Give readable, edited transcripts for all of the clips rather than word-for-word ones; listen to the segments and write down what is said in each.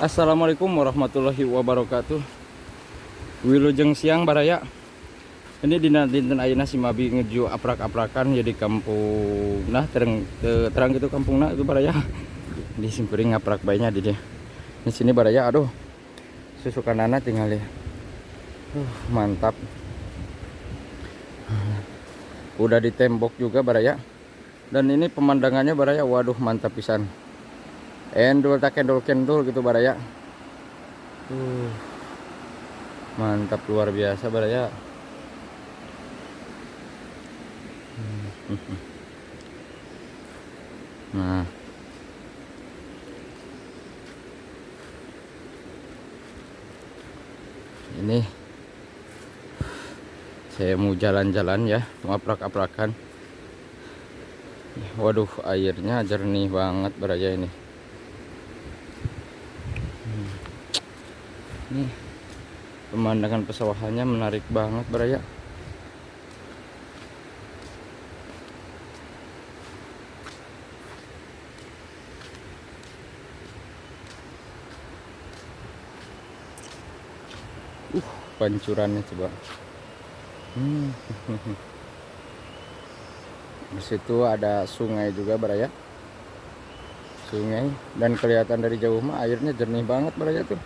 Assalamualaikum warahmatullahi wabarakatuh. Wilujeng siang baraya. Ini dina dinten ayeuna si Mabi ngeju aprak-aprakan ya di kampung. Nah, terang gitu kampungna itu baraya. Di simpering ngaprak bayinya di dia. Di sini baraya, aduh. Susukanana tinggal ya. Mantap. Udah ditembok juga baraya. Dan ini pemandangannya baraya, waduh mantap pisan. Endul tak kendul gitu baraya. Mantap luar biasa baraya. Nah, ini saya mau jalan-jalan ya, mau aprak-aprakan. Waduh, airnya jernih banget baraya ini. Nih, pemandangan pesawahannya menarik banget baraya. Pancurannya coba. Di situ ada sungai juga baraya. Sungai, dan kelihatan dari jauh mah airnya jernih banget baraya tuh.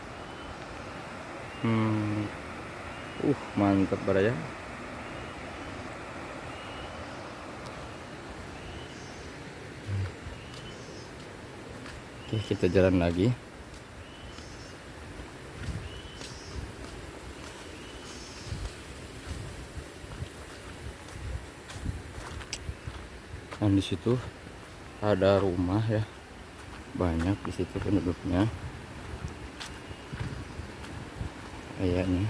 Mantap baraya. Oke, kita jalan lagi. Dan di situ ada rumah ya, banyak di situ penduduknya kayaknya.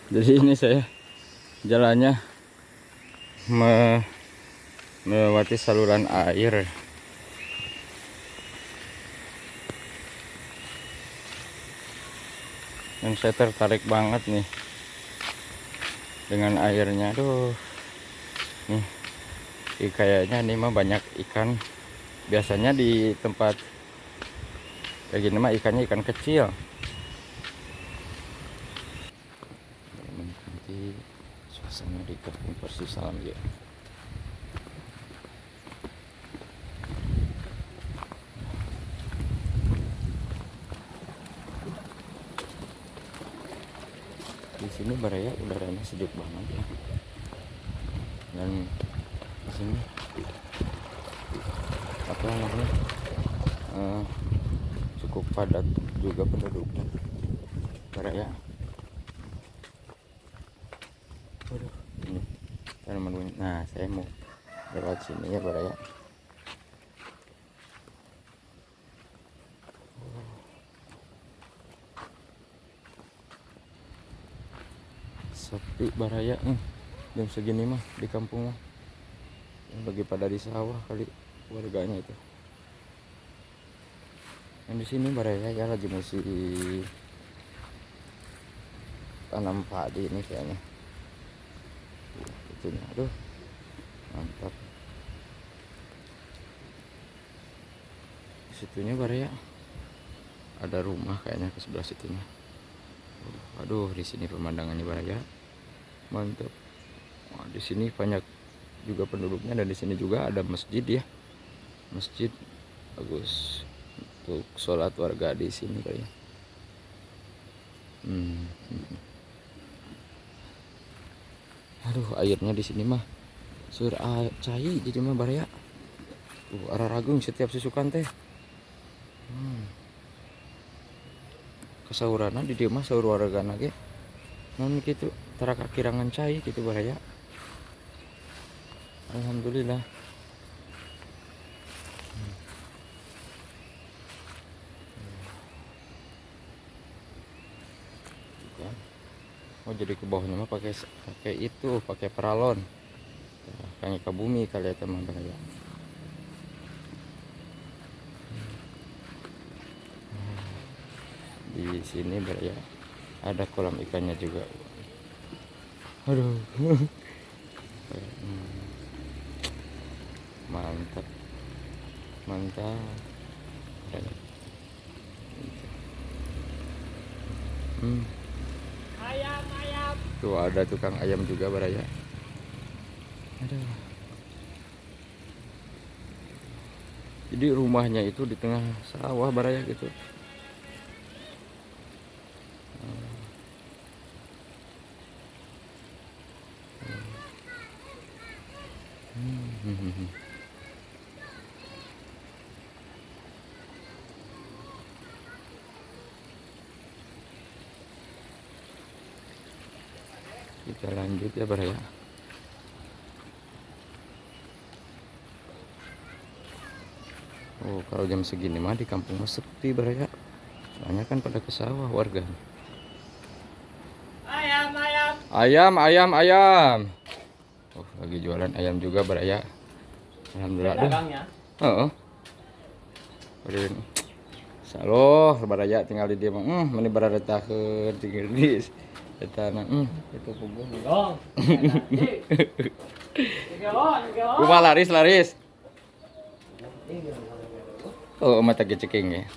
Jadi ini saya jalannya melewati saluran air. Dan saya tertarik banget nih dengan airnya. Aduh, nih kayaknya ini mah banyak ikan. Biasanya di tempat kayak gini mah ikannya ikan kecil. Nanti suasana di kampung Persis Salam ya. Di sini baraya udaranya sejuk banget ya. Dan di sini apa namanya, cukup padat juga penduduknya baraya. Waduh, ini tanaman. Nah, saya mau lewat sini ya baraya. Sepi baraya jam segini mah di kampung mah. Lagi pada di sawah kali warganya itu. Yang di sini baraya ya lagi musim tanam padi ini kayaknya. Itunya, aduh mantap. Situnya baraya ada rumah kayaknya ke sebelah situnya. Aduh, di sini pemandangannya baraya mantap. Wah, di sini banyak juga penduduknya, dan di sini juga ada masjid ya. Masjid bagus untuk sholat warga di sini kayaknya. Aduh, airnya di sini mah sur cai jadi mah baraya. Arah ragung setiap susukan teh. Kesaurana di dia mah saur wargana ge. Non gitu tara kakirangan cai gitu baraya. Alhamdulillah. Oh, jadi ke bawahnya mah pakai itu, pakai peralon. Kayak ke bumi kali ya teman baraya. di sini ya ada kolam ikannya juga. Aduh. Mantap, mantap. Ayam, ayam. Tuh ada tukang ayam juga baraya. Aduh. Jadi rumahnya itu di tengah sawah baraya gitu. Kita lanjut ya baraya. Oh, kalau jam segini mah di kampung mah sepi baraya. Soalnya kan pada ke sawah warga. Ayam, ayam. Ayam, ayam, ayam. Oh, lagi jualan ayam juga baraya. Alhamdulillah dah. Heeh. Beureun. Saloh baraya tinggal di dieu mah. Meni bararetakeun tinggal di eta itu punggung dong. Kumaha laris laris. Oh, mata ceking ya.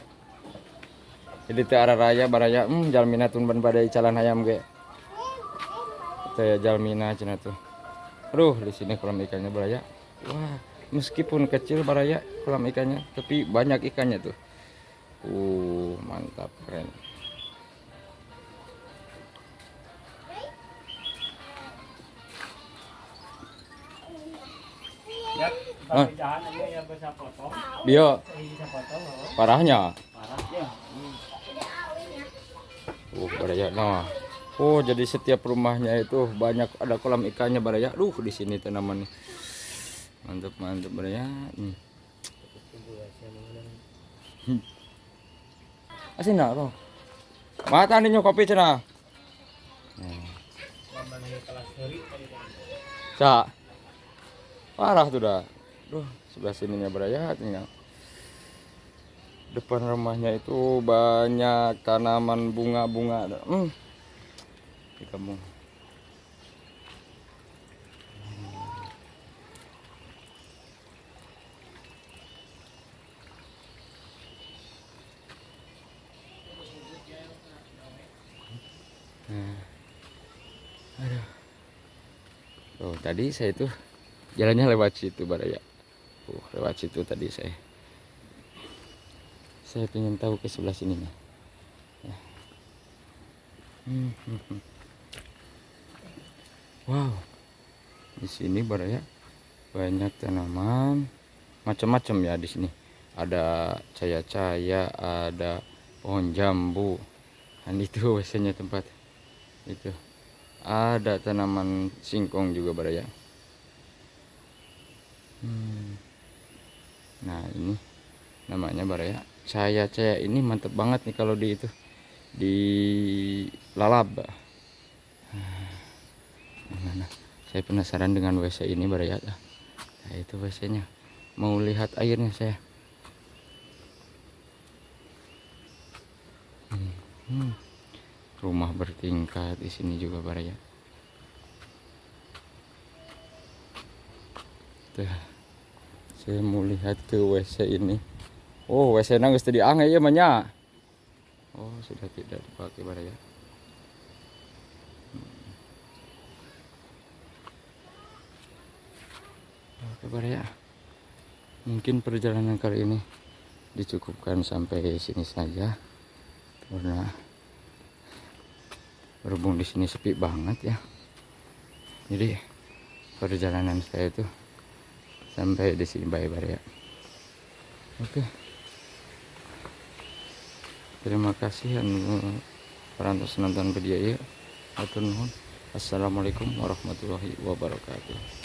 Jadi teu arah raya baraya jalmina tun ban pada icalan ayam ge. Teu ya jalmina cenah tuh. Aduh, di sini kolam ikannya baraya. Wah, meskipun kecil baraya kolam ikannya, tapi banyak ikannya tuh. Mantap, keren. Bio, parahnya. Baraya, nah. Oh, jadi setiap rumahnya itu banyak ada kolam ikannya baraya. Di sini tanaman nih. Mantap, mantap baraya. Asin nak kau. Mata nih kopi cenah. Cak. Parah tuh dah. Sebelah sininya baraya tinggal. Depan rumahnya itu banyak tanaman bunga-bunga. Di kampung. Aduh. Oh, tadi saya itu jalannya lewat situ baraya. Lewat situ tadi saya. Saya ingin tahu ke sebelah sininya. Ya. Wow. Di sini baraya banyak tanaman macam-macam ya di sini. Ada caya-caya, ada pohon jambu. Dan itu biasanya tempat itu. Ada tanaman singkong juga baraya. Nah, ini namanya baraya. Caya-caya ini mantep banget nih kalau di itu di lalap. Nah, saya penasaran dengan WC ini baraya. Nah, itu WC-nya. Mau lihat airnya saya. Rumah bertingkat di sini juga baraya. Tuh. Saya mau lihat ke WC ini. Oh, WC-nya geus teu diangge ieu mah nya. Oh, sudah tidak dipakai baraya. Oke baraya. Mungkin perjalanan kali ini dicukupkan sampai sini saja. Karena berhubung di sini sepi banget ya. Jadi perjalanan saya itu sampai di sini baraya. Oke. Terima kasih para nonton video ya. Assalamualaikum warahmatullahi wabarakatuh.